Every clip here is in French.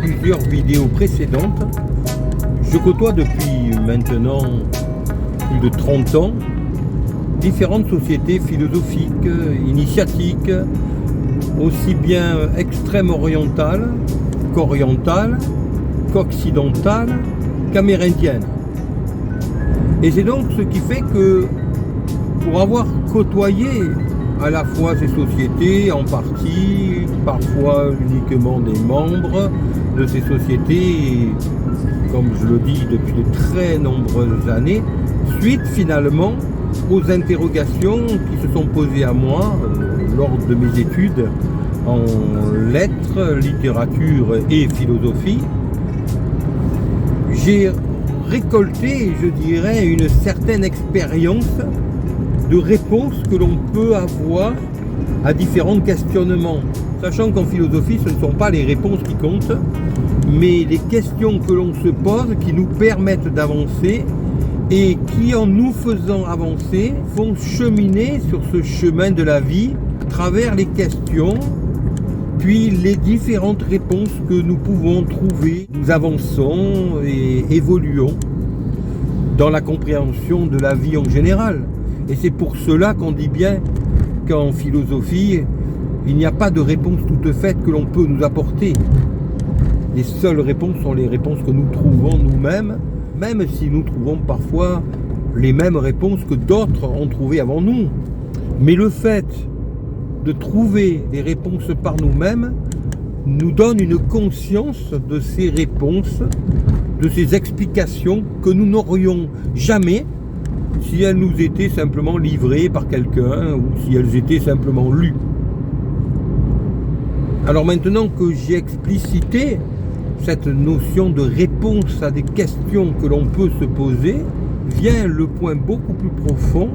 plusieurs vidéos précédentes, je côtoie depuis maintenant plus de 30 ans différentes sociétés philosophiques, initiatiques, aussi bien extrême-orientales qu'orientales, qu'occidentales, qu'amérindiennes. Et c'est donc ce qui fait que pour avoir côtoyé à la fois ces sociétés en partie, parfois uniquement des membres de ces sociétés, comme je le dis depuis de très nombreuses années, suite finalement aux interrogations qui se sont posées à moi lors de mes études en lettres, littérature et philosophie, j'ai récolté, je dirais, une certaine expérience de réponses que l'on peut avoir à différents questionnements. Sachant qu'en philosophie, ce ne sont pas les réponses qui comptent, mais les questions que l'on se pose qui nous permettent d'avancer et qui, en nous faisant avancer, font cheminer sur ce chemin de la vie à travers les questions, puis les différentes réponses que nous pouvons trouver. Nous avançons et évoluons dans la compréhension de la vie en général. Et c'est pour cela qu'on dit bien qu'en philosophie, il n'y a pas de réponse toute faite que l'on peut nous apporter. Les seules réponses sont les réponses que nous trouvons nous-mêmes, même si nous trouvons parfois les mêmes réponses que d'autres ont trouvées avant nous. Mais le fait de trouver des réponses par nous-mêmes nous donne une conscience de ces réponses, de ces explications que nous n'aurions jamais si elles nous étaient simplement livrées par quelqu'un ou si elles étaient simplement lues. Alors maintenant que j'ai explicité cette notion de réponse à des questions que l'on peut se poser, vient le point beaucoup plus profond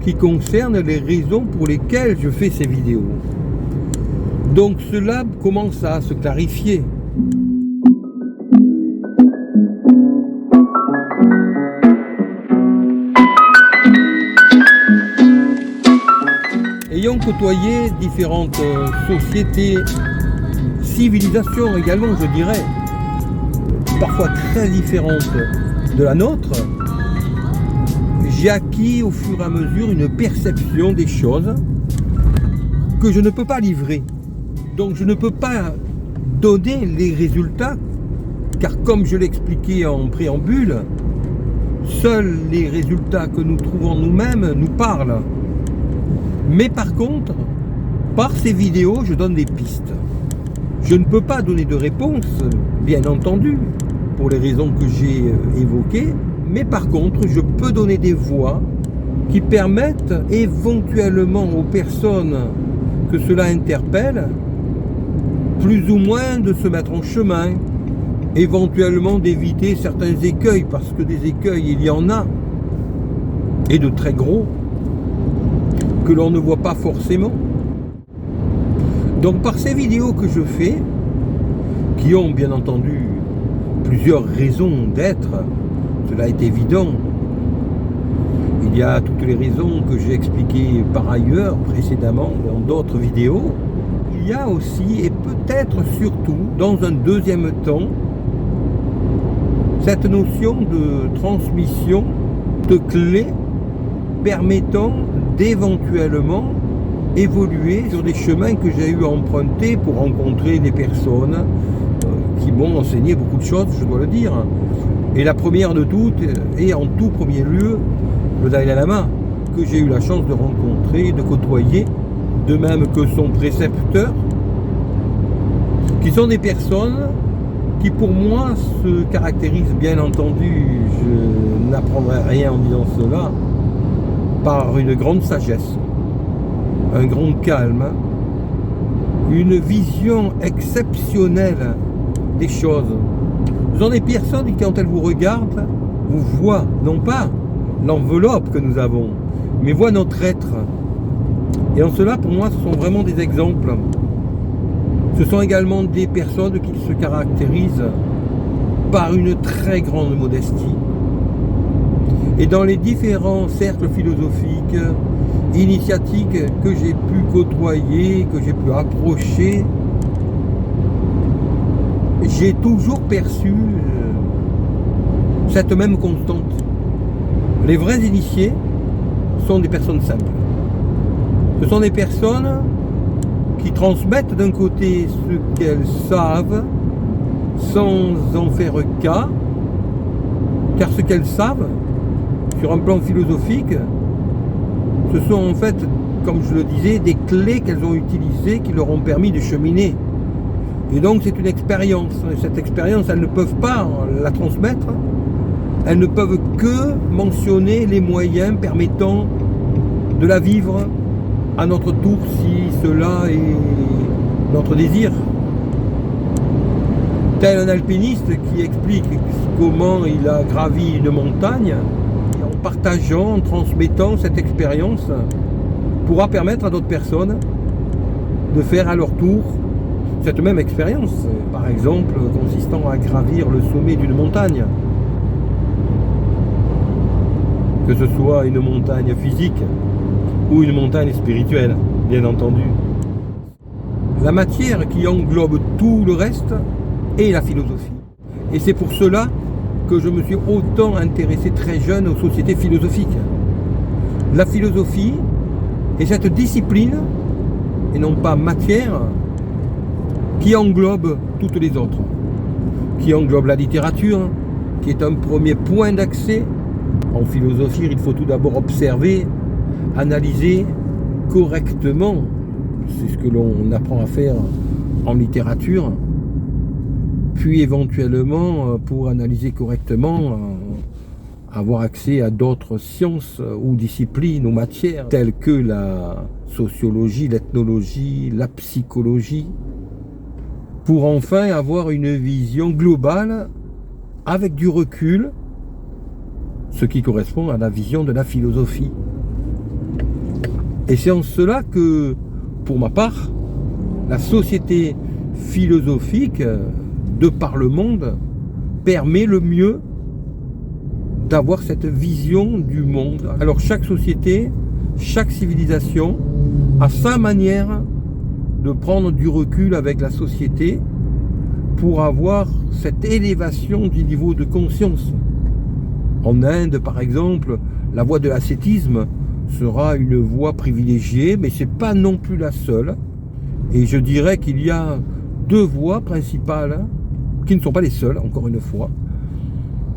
qui concerne les raisons pour lesquelles je fais ces vidéos. Donc cela commence à se clarifier. Ayant côtoyé différentes sociétés, civilisations également, je dirais, parfois très différentes de la nôtre, j'ai acquis au fur et à mesure une perception des choses que je ne peux pas livrer. Donc je ne peux pas donner les résultats, car comme je l'expliquais en préambule, seuls les résultats que nous trouvons nous-mêmes nous parlent. Mais par contre, par ces vidéos, je donne des pistes. Je ne peux pas donner de réponse, bien entendu, pour les raisons que j'ai évoquées, mais par contre, je peux donner des voies qui permettent éventuellement aux personnes que cela interpelle, plus ou moins de se mettre en chemin, éventuellement d'éviter certains écueils, parce que des écueils, il y en a, et de très gros, que l'on ne voit pas forcément. Donc par ces vidéos que je fais, qui ont bien entendu plusieurs raisons d'être, cela est évident, il y a toutes les raisons que j'ai expliquées par ailleurs précédemment dans d'autres vidéos. Il y a aussi, et peut-être surtout dans un deuxième temps, cette notion de transmission de clés permettant d'éventuellement évoluer sur des chemins que j'ai eu à emprunter pour rencontrer des personnes qui m'ont enseigné beaucoup de choses, je dois le dire. Et la première de toutes, et en tout premier lieu, le Dalai Lama, que j'ai eu la chance de rencontrer, de côtoyer, de même que son précepteur, qui sont des personnes qui pour moi se caractérisent, bien entendu, je n'apprendrai rien en disant cela, par une grande sagesse, un grand calme, une vision exceptionnelle des choses. Ce sont des personnes qui, quand elles vous regardent, vous voient, non pas l'enveloppe que nous avons, mais voient notre être. Et en cela, pour moi, ce sont vraiment des exemples. Ce sont également des personnes qui se caractérisent par une très grande modestie. Et dans les différents cercles philosophiques, initiatiques que j'ai pu côtoyer, que j'ai pu approcher, j'ai toujours perçu cette même constante. Les vrais initiés sont des personnes simples. Ce sont des personnes qui transmettent d'un côté ce qu'elles savent sans en faire cas, car ce qu'elles savent, sur un plan philosophique, ce sont en fait, comme je le disais, des clés qu'elles ont utilisées qui leur ont permis de cheminer. Et donc c'est une expérience. Et cette expérience, elles ne peuvent pas la transmettre. Elles ne peuvent que mentionner les moyens permettant de la vivre à notre tour si cela est notre désir. Tel un alpiniste qui explique comment il a gravi une montagne, en partageant, en transmettant cette expérience, pourra permettre à d'autres personnes de faire à leur tour cette même expérience, par exemple consistant à gravir le sommet d'une montagne, que ce soit une montagne physique ou une montagne spirituelle, bien entendu. La matière qui englobe tout le reste est la philosophie. Et c'est pour cela que je me suis autant intéressé très jeune aux sociétés philosophiques. La philosophie est cette discipline, et non pas matière, qui englobe toutes les autres, qui englobe la littérature, qui est un premier point d'accès. En philosophie, il faut tout d'abord observer, analyser correctement, c'est ce que l'on apprend à faire en littérature, puis éventuellement, pour analyser correctement, avoir accès à d'autres sciences ou disciplines ou matières, telles que la sociologie, l'ethnologie, la psychologie, pour enfin avoir une vision globale avec du recul, ce qui correspond à la vision de la philosophie. Et c'est en cela que, pour ma part, la société philosophique de par le monde permet le mieux d'avoir cette vision du monde. Alors chaque société, chaque civilisation a sa manière de prendre du recul avec la société pour avoir cette élévation du niveau de conscience. En Inde, par exemple, la voie de l'ascétisme sera une voie privilégiée, mais ce n'est pas non plus la seule. Et je dirais qu'il y a deux voies principales, qui ne sont pas les seules, encore une fois.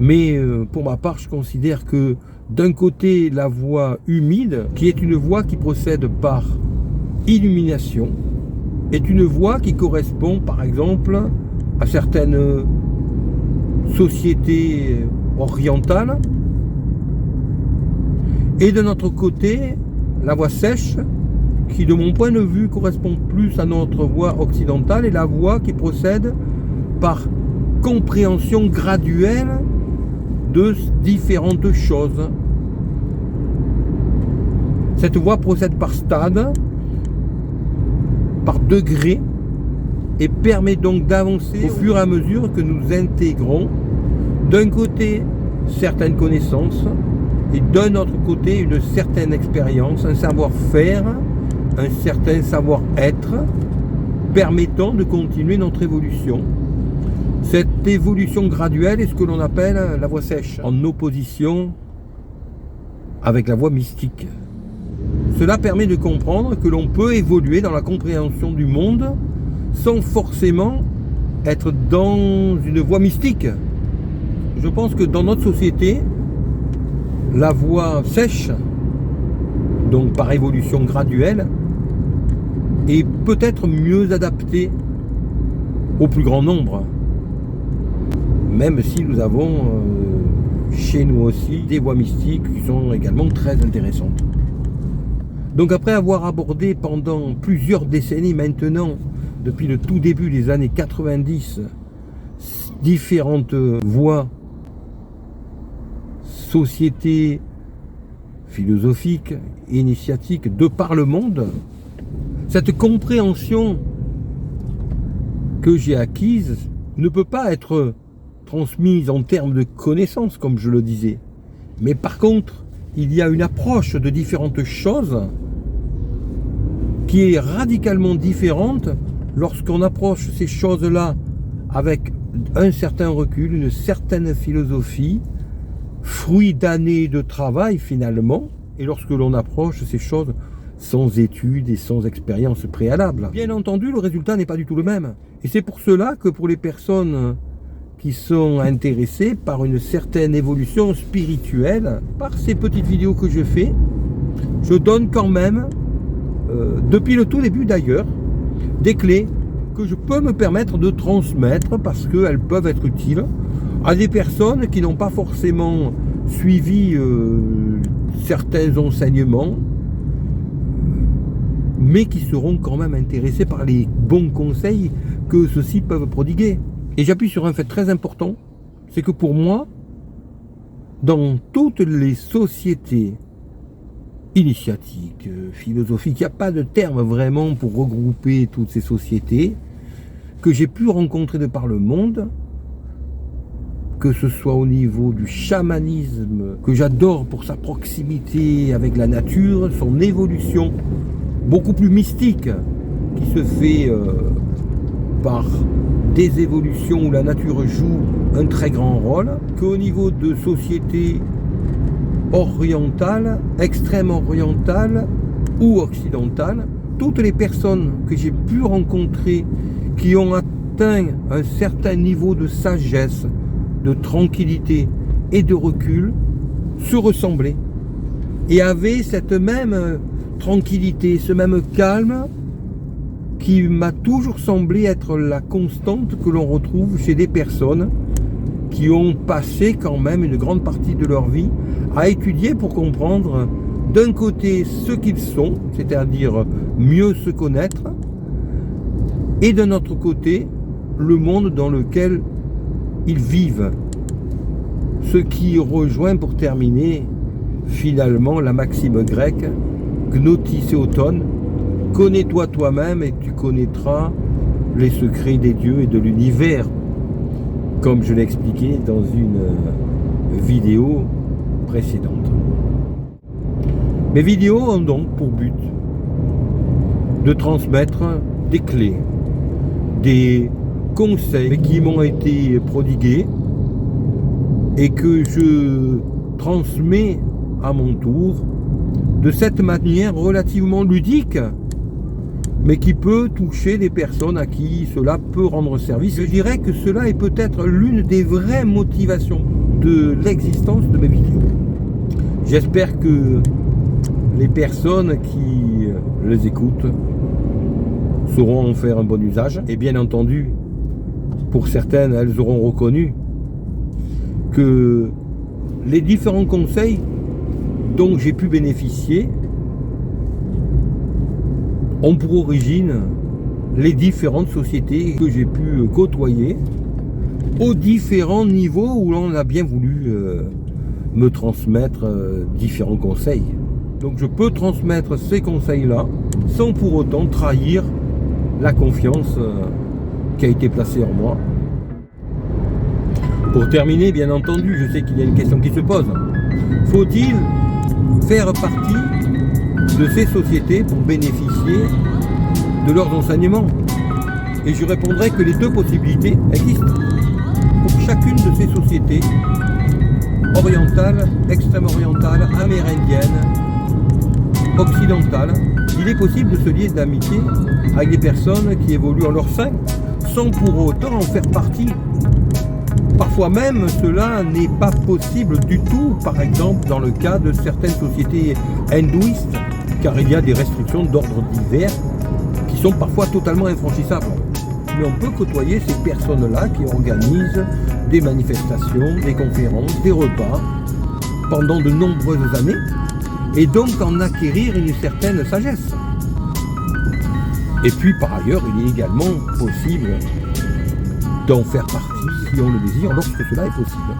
Mais pour ma part, je considère que d'un côté, la voie humide, qui est une voie qui procède par illumination, est une voie qui correspond, par exemple, à certaines sociétés orientales. Et de notre côté, la voie sèche, qui de mon point de vue correspond plus à notre voie occidentale, est la voie qui procède par compréhension graduelle de différentes choses. Cette voie procède par stade, par degrés, et permet donc d'avancer au fur et à mesure que nous intégrons d'un côté certaines connaissances et d'un autre côté une certaine expérience, un savoir-faire, un certain savoir-être, permettant de continuer notre évolution. Cette évolution graduelle est ce que l'on appelle la voie sèche, en opposition avec la voie mystique. Cela permet de comprendre que l'on peut évoluer dans la compréhension du monde sans forcément être dans une voie mystique. Je pense que dans notre société, la voie sèche, donc par évolution graduelle, est peut-être mieux adaptée au plus grand nombre. Même si nous avons chez nous aussi des voies mystiques qui sont également très intéressantes. Donc après avoir abordé pendant plusieurs décennies maintenant, depuis le tout début des années 90, différentes voies, sociétés philosophiques, initiatiques de par le monde, cette compréhension que j'ai acquise ne peut pas être transmise en termes de connaissances, comme je le disais. Mais par contre, il y a une approche de différentes choses qui est radicalement différente lorsqu'on approche ces choses-là avec un certain recul, une certaine philosophie, fruit d'années de travail finalement, et lorsque l'on approche ces choses sans études et sans expérience préalable. Bien entendu, le résultat n'est pas du tout le même. Et c'est pour cela que pour les personnes qui sont intéressées par une certaine évolution spirituelle, par ces petites vidéos que je fais, je donne quand même, depuis le tout début d'ailleurs, des clés que je peux me permettre de transmettre parce qu'elles peuvent être utiles à des personnes qui n'ont pas forcément suivi certains enseignements, mais qui seront quand même intéressés par les bons conseils que ceux-ci peuvent prodiguer. Et j'appuie sur un fait très important, c'est que pour moi, dans toutes les sociétés initiatiques, philosophiques, il n'y a pas de terme vraiment pour regrouper toutes ces sociétés que j'ai pu rencontrer de par le monde, que ce soit au niveau du chamanisme, que j'adore pour sa proximité avec la nature, son évolution beaucoup plus mystique, qui se fait par des évolutions où la nature joue un très grand rôle, qu'au niveau de sociétés orientales, extrême orientales ou occidentales, toutes les personnes que j'ai pu rencontrer qui ont atteint un certain niveau de sagesse, de tranquillité et de recul se ressemblaient et avaient cette même tranquillité, ce même calme qui m'a toujours semblé être la constante que l'on retrouve chez des personnes qui ont passé quand même une grande partie de leur vie à étudier pour comprendre d'un côté ce qu'ils sont, c'est-à-dire mieux se connaître, et d'un autre côté le monde dans lequel ils vivent. Ce qui rejoint pour terminer finalement la maxime grecque Gnotiseuton, connais-toi toi-même et tu connaîtras les secrets des dieux et de l'univers, comme je l'ai expliqué dans une vidéo précédente. Mes vidéos ont donc pour but de transmettre des clés, des conseils qui m'ont été prodigués et que je transmets à mon tour de cette manière relativement ludique, mais qui peut toucher des personnes à qui cela peut rendre service. Je dirais que cela est peut-être l'une des vraies motivations de l'existence de mes vidéos. J'espère que les personnes qui les écoutent sauront en faire un bon usage. Et bien entendu, pour certaines, elles auront reconnu que les différents conseils dont j'ai pu bénéficier ont pour origine les différentes sociétés que j'ai pu côtoyer aux différents niveaux où l'on a bien voulu me transmettre différents conseils. Donc je peux transmettre ces conseils-là sans pour autant trahir la confiance qui a été placée en moi. Pour terminer, bien entendu, je sais qu'il y a une question qui se pose. Faut-il faire partie de ces sociétés pour bénéficier de leurs enseignements? Et je répondrai que les deux possibilités existent. Pour chacune de ces sociétés, orientales, extrême-orientales, amérindiennes, occidentales, il est possible de se lier d'amitié avec des personnes qui évoluent en leur sein, sans pour autant en faire partie. Parfois même, cela n'est pas possible du tout, par exemple dans le cas de certaines sociétés hindouistes, car il y a des restrictions d'ordre divers qui sont parfois totalement infranchissables. Mais on peut côtoyer ces personnes-là qui organisent des manifestations, des conférences, des repas pendant de nombreuses années, et donc en acquérir une certaine sagesse. Et puis par ailleurs, il est également possible d'en faire partie si on le désire, lorsque cela est possible.